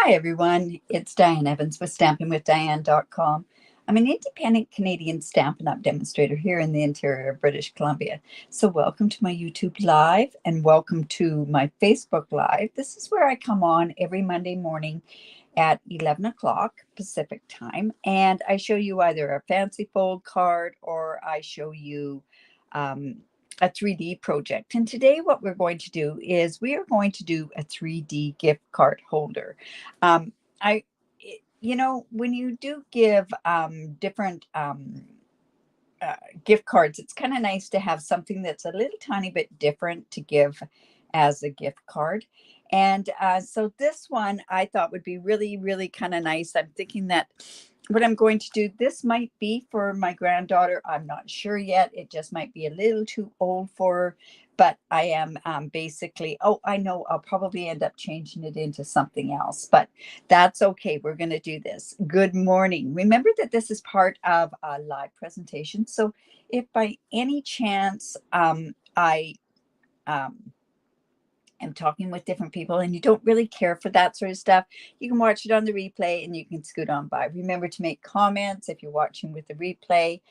Hi, everyone. It's Diane Evans with stampingwithdiane.com. I'm an independent Canadian Stampin' Up demonstrator here in the interior of British Columbia. So welcome to my YouTube Live and welcome to my Facebook Live. This is where I come on every Monday morning at 11 o'clock Pacific time, and I show you either a fancy fold card or I show you a 3D project. And today what we're going to do is we are going to do a 3D gift card holder. Um, when you do give different gift cards, it's kind of nice to have something that's a little tiny bit different to give as a gift card. And so this one I thought would be really, really kind of nice. I'm thinking that what I'm going to do, this might be for my granddaughter. I'm not sure yet. It just might be a little too old for her. But I am basically, I know I'll probably end up changing it into something else. But that's okay. We're going to do this. Good morning. Remember that this is part of a live presentation. So if by any chance I am talking with different people and you don't really care for that sort of stuff, you can watch it on the replay and you can scoot on by. Remember to make comments if you're watching with the replay.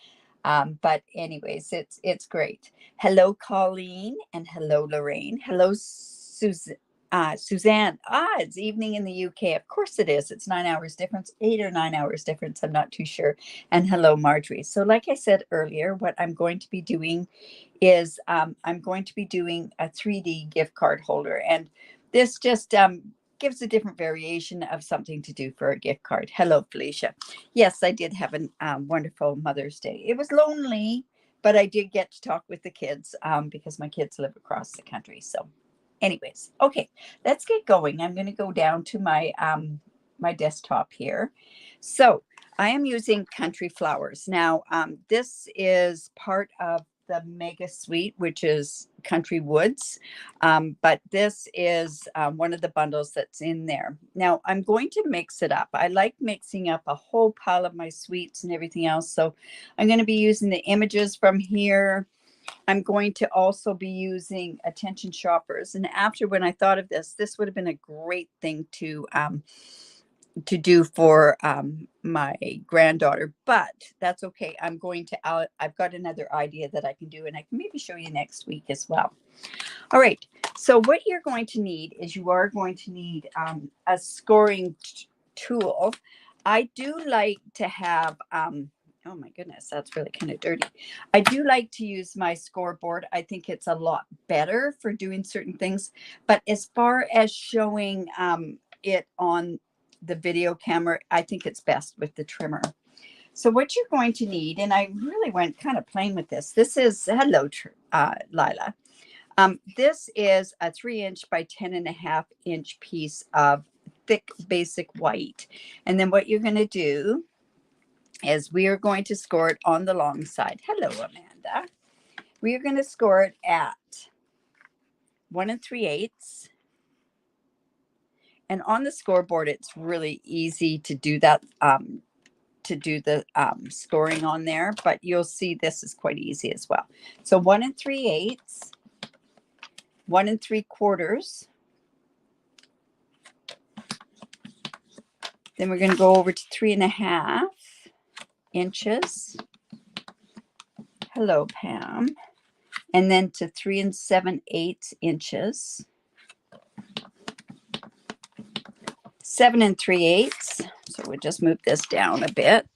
But anyways, it's great. Hello, Colleen, and hello, Lorraine. Hello, Suzanne. It's evening in the UK. Of course it is. It's 9 hours difference, 8 or 9 hours difference. I'm not too sure. And hello, Marjorie. So like I said earlier, what I'm going to be doing is I'm going to be doing a 3D gift card holder. And this just gives a different variation of something to do for a gift card. Hello, Felicia. Yes, I did have a wonderful Mother's Day. It was lonely, but I did get to talk with the kids because my kids live across the country. So anyways, okay, let's get going. I'm going to go down to my my desktop here. So I am using Country Flowers. Now, this is part of the Mega Suite, which is Country Woods. But this is one of the bundles that's in there. Now, I'm going to mix it up. I like mixing up a whole pile of my sweets and everything else. So I'm going to be using the images from here. I'm going to also be using Attention Shoppers. And after, when I thought of this, this would have been a great thing to do for my granddaughter, but that's okay. I've got another idea that I can do, and I can maybe show you next week as well. All right. So what you're going to need is you are going to need a scoring tool. I do like to have, oh my goodness, that's really kind of dirty. I do like to use my scoreboard. I think it's a lot better for doing certain things. But as far as showing it on the video camera, I think it's best with the trimmer. So what you're going to need, and I really went kind of plain with this. This is, hello, Lila. This is a 3-inch by 10.5-inch piece of thick basic white. And then what you're going to do is we are going to score it on the long side. Hello, Amanda. We are going to score it at 1 3/8. And on the scoreboard, it's really easy to do that, to do the scoring on there, but you'll see this is quite easy as well. So 1 3/8, 1 3/4. Then we're going to go over to 3.5 inches. Hello, Pam. And then to 3 7/8 inches. 7 3/8. So we'll just move this down a bit.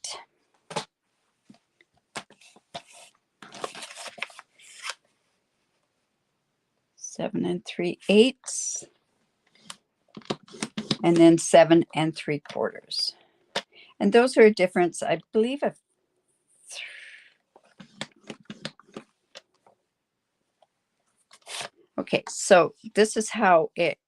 Seven 3/8. And then 7 3/4. And those are a difference, I believe, of okay, so this is how it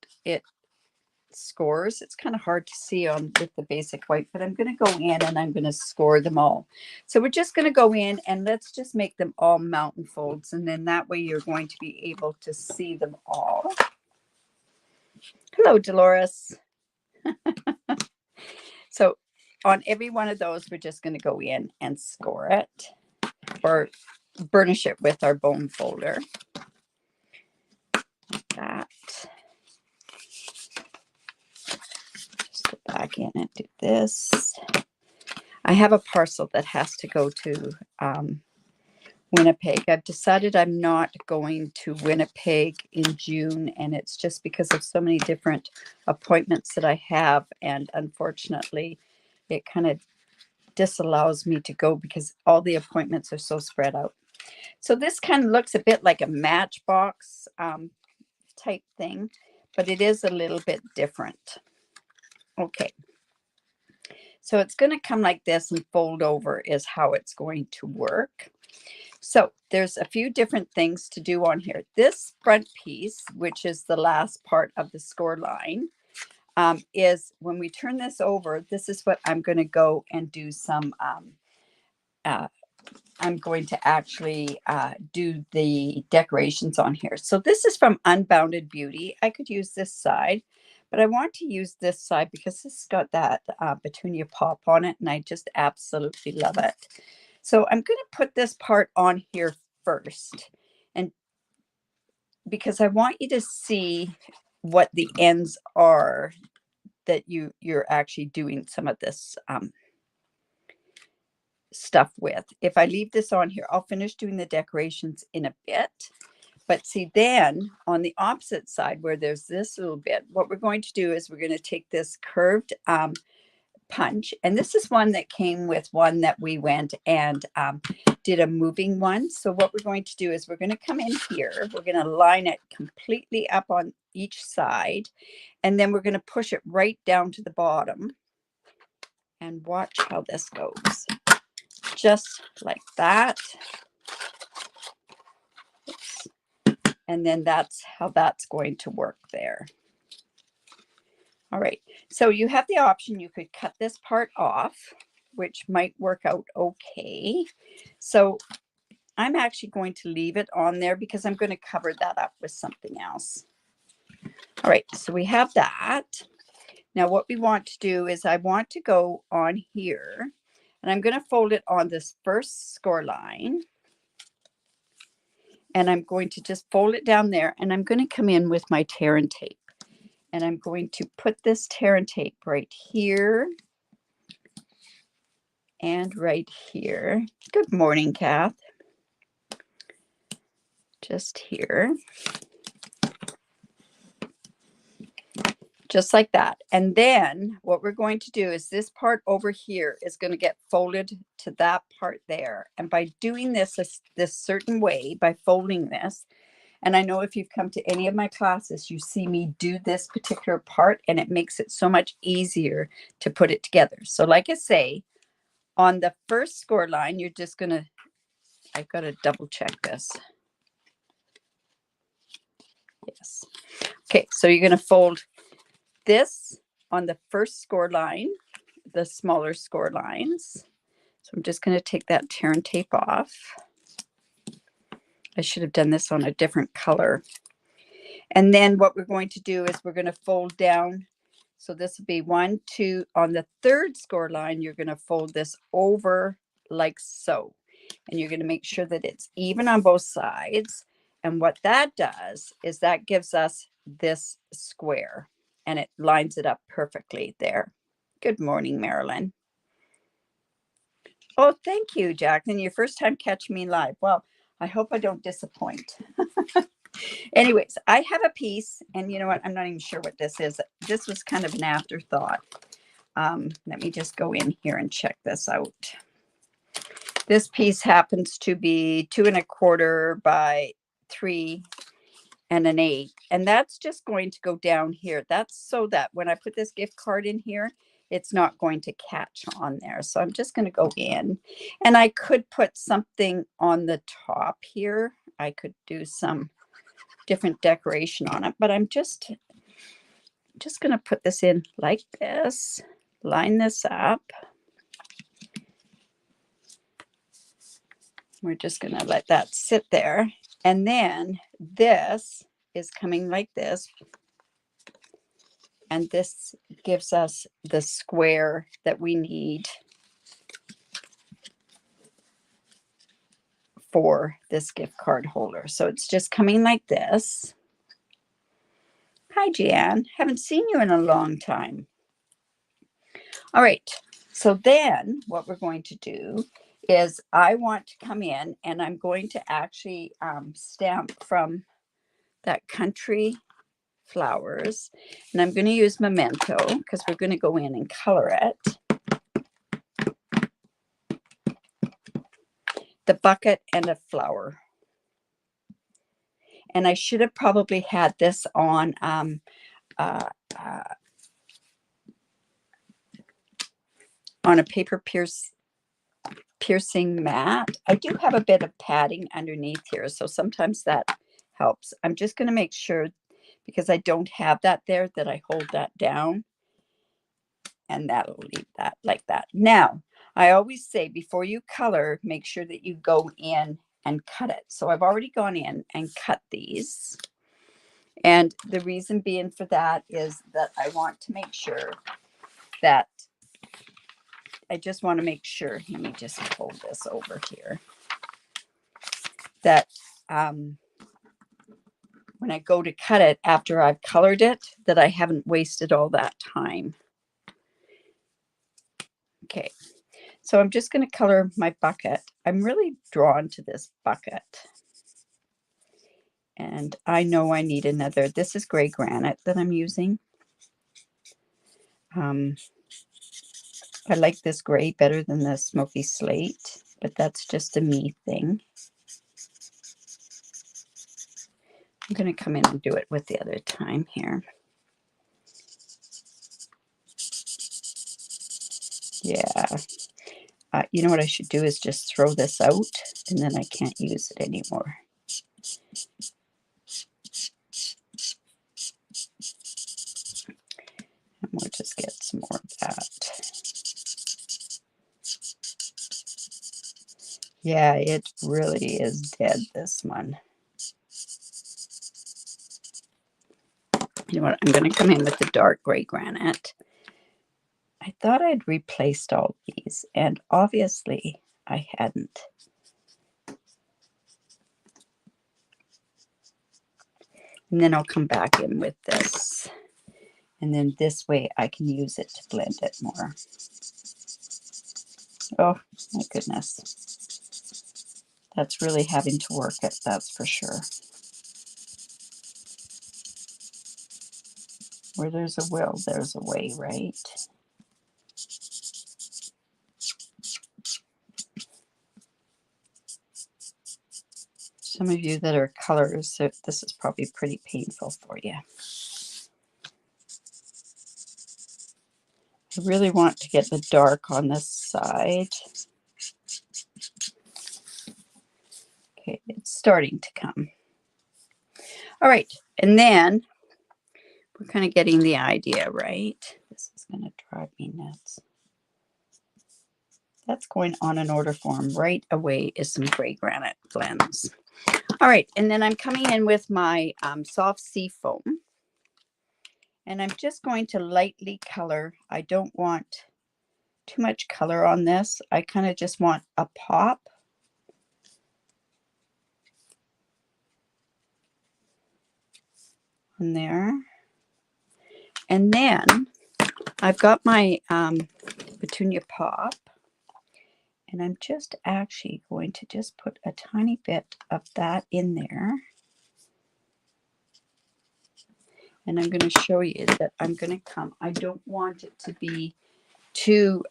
scores. It's kind of hard to see on with the basic white, but I'm going to go in and I'm going to score them all. So we're just going to go in and let's just make them all mountain folds, and then that way you're going to be able to see them all. Hello, Dolores. So on every one of those, we're just going to go in and score it or burnish it with our bone folder. Like that. Just in and do this. I have a parcel that has to go to Winnipeg. I've decided I'm not going to Winnipeg in June, and it's just because of so many different appointments that I have, and unfortunately it kind of disallows me to go because all the appointments are so spread out. So this kind of looks a bit like a matchbox type thing, but it is a little bit different. Okay, so it's going to come like this and fold over is how it's going to work. So there's a few different things to do on here. This front piece, which is the last part of the score line, is when we turn this over, this is what I'm going to go and do some, I'm going to actually do the decorations on here. So this is from Unbounded Beauty. I could use this side, but I want to use this side because this has got that petunia pop on it, and I just absolutely love it. So I'm going to put this part on here first, and because I want you to see what the ends are that you're actually doing some of this stuff with. If I leave this on here, I'll finish doing the decorations in a bit. But see, then on the opposite side where there's this little bit, what we're going to do is we're going to take this curved punch, and this is one that came with one that we went and did a moving one. So what we're going to do is we're going to come in here, we're going to line it completely up on each side, and then we're going to push it right down to the bottom, and watch how this goes. Just like that. Oops. And then that's how that's going to work there. All right, so you have the option, you could cut this part off, which might work out okay. So I'm actually going to leave it on there because I'm going to cover that up with something else. All right, so we have that. Now what we want to do is I want to go on here, and I'm going to fold it on this first score line. And I'm going to just fold it down there, and I'm going to come in with my tear and tape. And I'm going to put this tear and tape right here and right here. Good morning, Kath. Just here. Just like that. And then what we're going to do is this part over here is going to get folded to that part there. And by doing this certain way, by folding this, and I know if you've come to any of my classes, you see me do this particular part, and it makes it so much easier to put it together. So like I say, on the first score line, you're just going to, I've got to double check this. Yes. Okay, so you're going to fold this on the first score line, the smaller score lines. So I'm just going to take that tear and tape off. I should have done this on a different color. And then what we're going to do is we're going to fold down. So this will be 1, 2. On the third score line, you're going to fold this over like so. And you're going to make sure that it's even on both sides. And what that does is that gives us this square, and it lines it up perfectly there. Good morning, Marilyn. Oh, thank you, Jacqueline. Your first time catching me live. Well, I hope I don't disappoint. Anyways, I have a piece, and you know what? I'm not even sure what this is. This was kind of an afterthought. Let me just go in here and check this out. This piece happens to be 2 1/4 by 3 1/8, and that's just going to go down here. That's so that when I put this gift card in here, it's not going to catch on there. So I'm just going to go in, and I could put something on the top here. I could do some different decoration on it, but I'm just going to put this in like this, line this up. We're just going to let that sit there. And then this is coming like this. And this gives us the square that we need for this gift card holder. So it's just coming like this. Hi, Jan. Haven't seen you in a long time. All right, so then what we're going to do is I want to come in and I'm going to actually stamp from that Country Flowers, and I'm going to use Memento because we're going to go in and color it. The bucket and a flower. And I should have probably had this on a paper piercing mat. I do have a bit of padding underneath here, so sometimes that helps. I'm just going to make sure, because I don't have that there, that I hold that down, and that'll leave that like that. Now, I always say before you color, make sure that you go in and cut it. So I've already gone in and cut these. And the reason being for that is that I want to make sure that I just want to make sure, let me just hold this over here, that when I go to cut it after I've colored it, that I haven't wasted all that time. Okay, so I'm just going to color my bucket. I'm really drawn to this bucket. And I know I need another. This is gray granite that I'm using. I like this gray better than the smoky slate, but that's just a me thing. I'm going to come in and do it with the other time here. Yeah. You know what I should do is just throw this out, and then I can't use it anymore. And we'll just get some more of that. Yeah, it really is dead, this one. You know what? I'm going to come in with the dark gray granite. I thought I'd replaced all these, and obviously I hadn't. And then I'll come back in with this. And then this way I can use it to blend it more. Oh, my goodness. That's really having to work it, that's for sure. Where there's a will, there's a way, right? Some of you that are colors, so this is probably pretty painful for you. I really want to get the dark on this side. Okay, it's starting to come. All right, and then we're kind of getting the idea, right? This is going to drive me nuts. That's going on an order form. Right away is some gray granite blends. All right, and then I'm coming in with my soft sea foam. And I'm just going to lightly color. I don't want too much color on this. I kind of just want a pop. On there. And then I've got my petunia pop. And I'm just actually going to just put a tiny bit of that in there. And I'm going to show you that I'm going to come. I don't want it to be too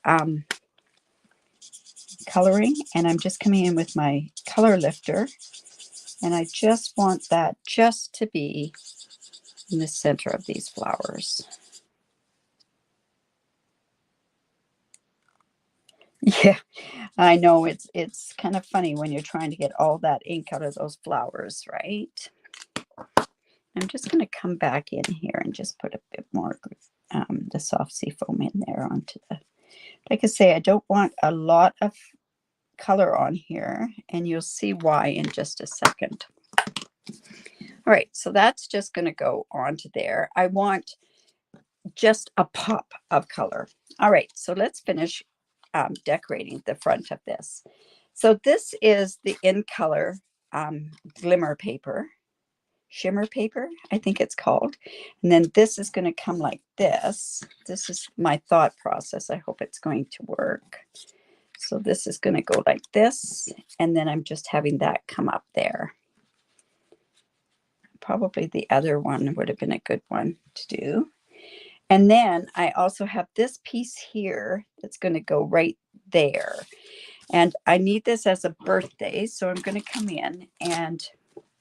coloring. And I'm just coming in with my color lifter. And I just want that just to be in the center of these flowers. Yeah, I know it's kind of funny when you're trying to get all that ink out of those flowers, right? I'm just going to come back in here and just put a bit more the soft sea foam in there onto the, like I say, I don't want a lot of color on here, and you'll see why in just a second. All right, so that's just going to go onto there. I want just a pop of color. All right, so let's finish decorating the front of this. So this is the In Color glimmer paper. shimmer paper, I think it's called. And then this is going to come like this. This is my thought process. I hope it's going to work. So this is going to go like this, and then I'm just having that come up there. Probably the other one would have been a good one to do. And then I also have this piece here that's going to go right there. And I need this as a birthday, so I'm going to come in, and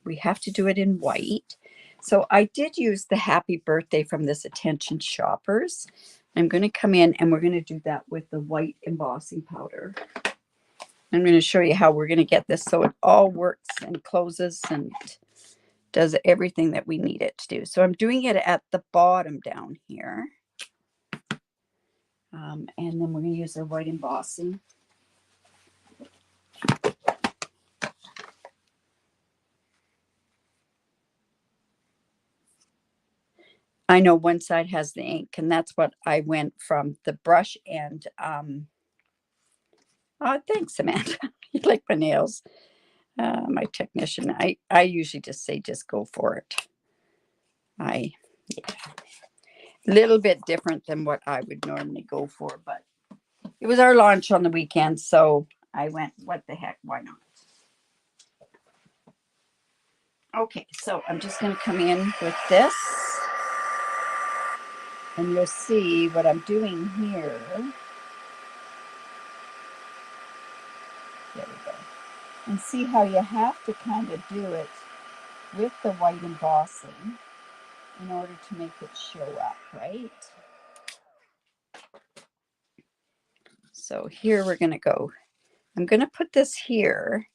we have to do it in white. So I did use the happy birthday from this Attention Shoppers. I'm going to come in, and we're going to do that with the white embossing powder. I'm going to show you how we're going to get this so it all works and closes and does everything that we need it to do. So I'm doing it at the bottom down here. And then we're going to use our white embossing. I know one side has the ink, and that's what I went from the brush and oh, thanks, Samantha. You like my nails. My technician. I usually just say just go for it. Yeah. A little bit different than what I would normally go for, but it was our launch on the weekend, so I went, what the heck, why not? Okay, so I'm just going to come in with this, and you'll see what I'm doing here. There we go. And see how you have to kind of do it with the white embossing in order to make it show up, right? So here we're going to go. I'm going to put this here,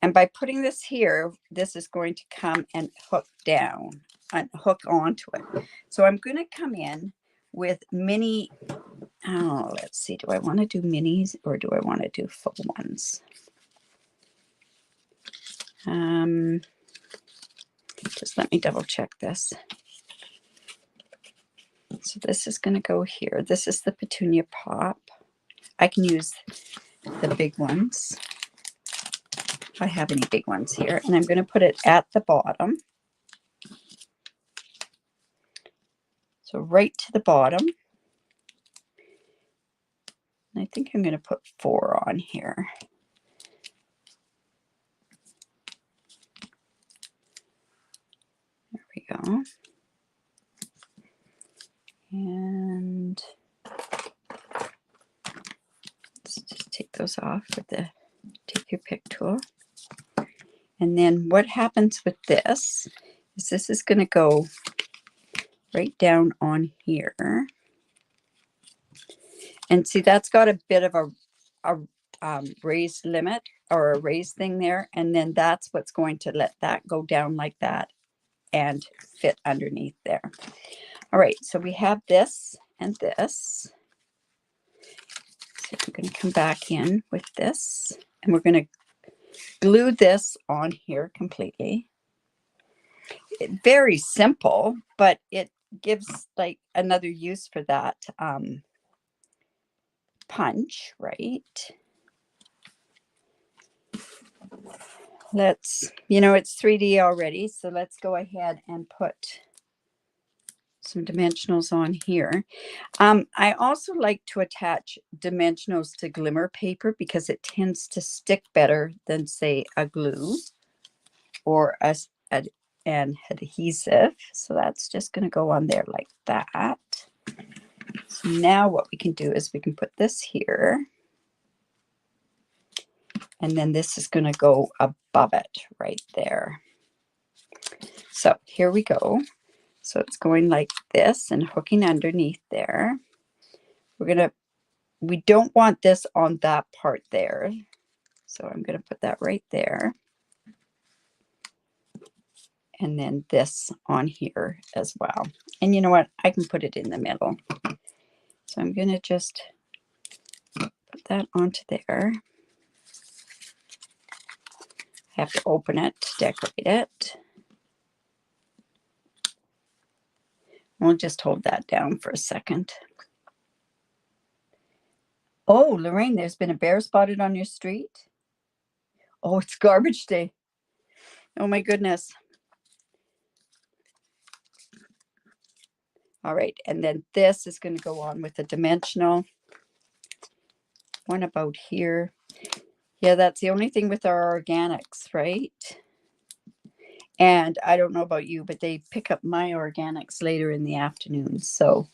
and by putting this here, this is going to come and hook down and hook onto it. So I'm going to come in with mini, oh, let's see, do I want to do minis or do I want to do full ones? Just let me double check this. So this is going to go here. This is the Petunia Pop. I can use the big ones. If I have any big ones here. And I'm going to put it at the bottom. So right to the bottom. And I think I'm going to put 4 on here. There we go. And let's just take those off with the take your pick tool. And then what happens with this is going to go right down on here. And see, that's got a bit of a raised limit or a raised thing there. And then that's what's going to let that go down like that and fit underneath there. All right, so we have this and this. So I'm going to come back in with this, and we're going to glue this on here completely. Very simple, but it gives like another use for that punch, right? Let's, it's 3D already, so let's go ahead and put some dimensionals on here. I also like to attach dimensionals to glimmer paper because it tends to stick better than, say, a glue or an adhesive. So that's just going to go on there like that. So now what we can do is we can put this here. And then this is going to go above it right there. So here we go. So it's going like this and hooking underneath there. We don't want this on that part there. So I'm going to put that right there. And then this on here as well. And you know what? I can put it in the middle. So I'm going to just put that onto there. I have to open it to decorate it. We'll just hold that down for a second. Oh, Lorraine, there's been a bear spotted on your street? Oh, it's garbage day. Oh, my goodness. All right, and then this is going to go on with a dimensional. One about here. Yeah, that's the only thing with our organics, right? And I don't know about you, but they pick up my organics later in the afternoon. So, all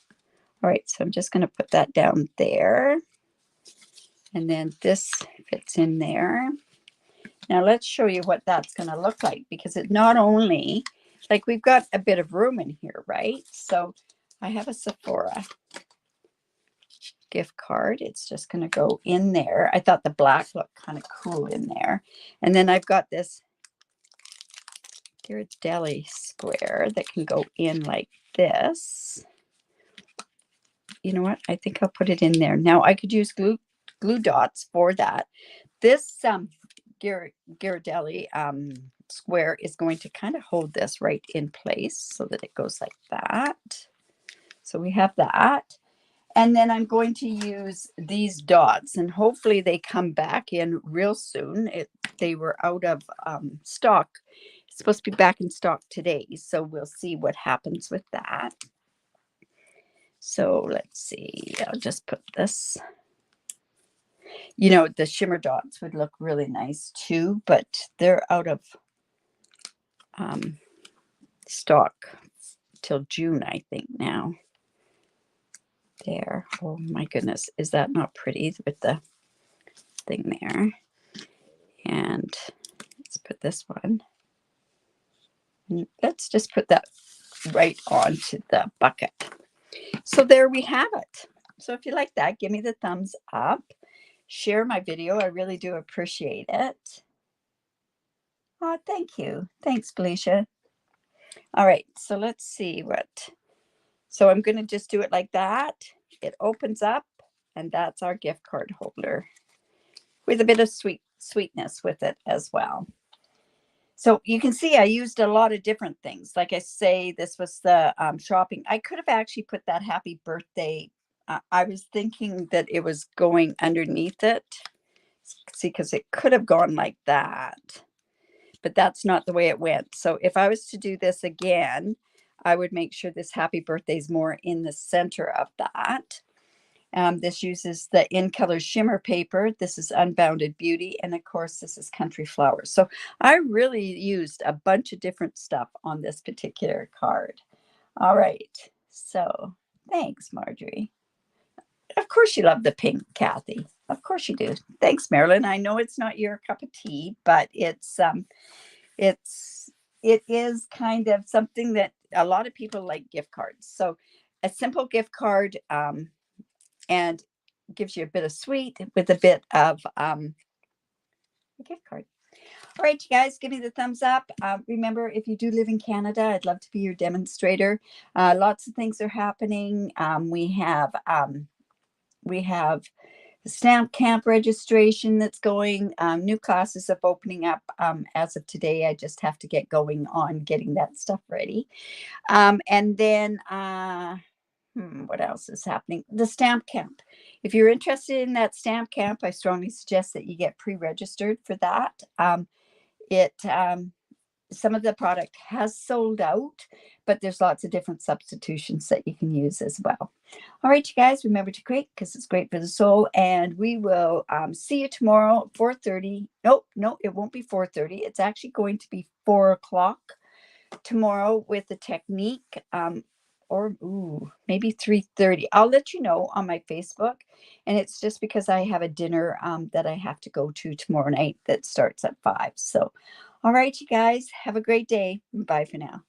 right, so I'm just going to put that down there. And then this fits in there. Now let's show you what that's going to look like, because it not only, like, we've got a bit of room in here, right? So I have a Sephora gift card. It's just going to go in there. I thought the black looked kind of cool in there. And then I've got this Ghirardelli square that can go in like this. You know what? I think I'll put it in there. Now I could use glue dots for that. This Ghirardelli square is going to kind of hold this right in place so that it goes like that. So we have that. And then I'm going to use these dots, and hopefully they come back in real soon. They were out of stock. It's supposed to be back in stock today, so we'll see what happens with that. So let's see. I'll just put this. You know, the shimmer dots would look really nice too, but they're out of stock till June, I think, now. There. Oh my goodness. Is that not pretty with the thing there? And let's put this one. And let's just put that right onto the bucket. So there we have it. So if you like that, give me the thumbs up. Share my video. I really do appreciate it. Oh, thank you. Thanks, Felicia. All right. So let's see what. So I'm going to just do it like that. It opens up, and that's our gift card holder with a bit of sweetness with it as well. So you can see I used a lot of different things. Like I say, this was the shopping. I could have actually put that happy birthday. I was thinking that it was going underneath it. See, because it could have gone like that. But that's not the way it went. So if I was to do this again, I would make sure this happy birthday is more in the center of that. This uses the In Color shimmer paper. This is Unbounded Beauty. And of course, this is Country Flowers. So I really used a bunch of different stuff on this particular card. All right. So thanks, Marjorie. Of course you love the pink, Kathy. Of course you do. Thanks, Marilyn. I know it's not your cup of tea, but it is kind of something that a lot of people like gift cards. So a simple gift card and gives you a bit of sweet with a bit of a gift card. All right, you guys, give me the thumbs up. Remember, if you do live in Canada, I'd love to be your demonstrator. Lots of things are happening. We have the stamp camp registration that's going. New classes are opening up as of today. I just have to get going on getting that stuff ready. And then what else is happening? The stamp camp. If you're interested in that stamp camp, I strongly suggest that you get pre-registered for that. Some of the product has sold out, but there's lots of different substitutions that you can use as well. All right, you guys, remember to create because it's great for the soul. And we will see you tomorrow at 4:30. No, it won't be 4:30. It's actually going to be 4 o'clock tomorrow with the technique. Or maybe 3:30. I'll let you know on my Facebook. And it's just because I have a dinner that I have to go to tomorrow night that starts at 5. So, all right, you guys, have a great day. Bye for now.